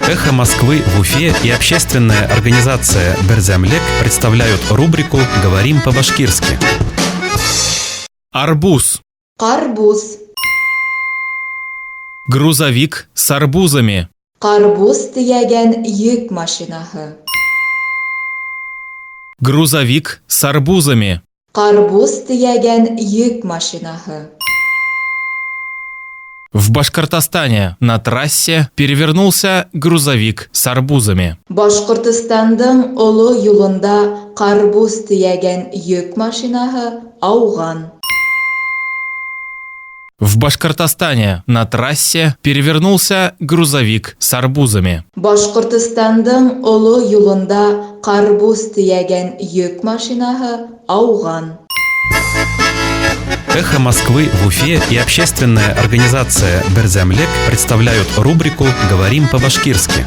«Эхо Москвы» в Уфе и общественная организация «Берзямлек» представляют рубрику «Говорим по-башкирски». Арбуз. Карбуз. Грузовик с арбузами. Карбуз тияген yük машинаһы. Грузовик с арбузами. Карбуз тияген yük машинаһы. В Башкортостане на трассе перевернулся грузовик с арбузами. Башкортостандың олы юлында карбуз тияген yük машинаһы ауған. В Башкортостане на трассе перевернулся грузовик с арбузами. Башкортостандың олы юлында карбуз тияген yük машинаһы ауған. «Эхо Москвы» в Уфе и общественная организация «Берзямлек» представляют рубрику «Говорим по-башкирски».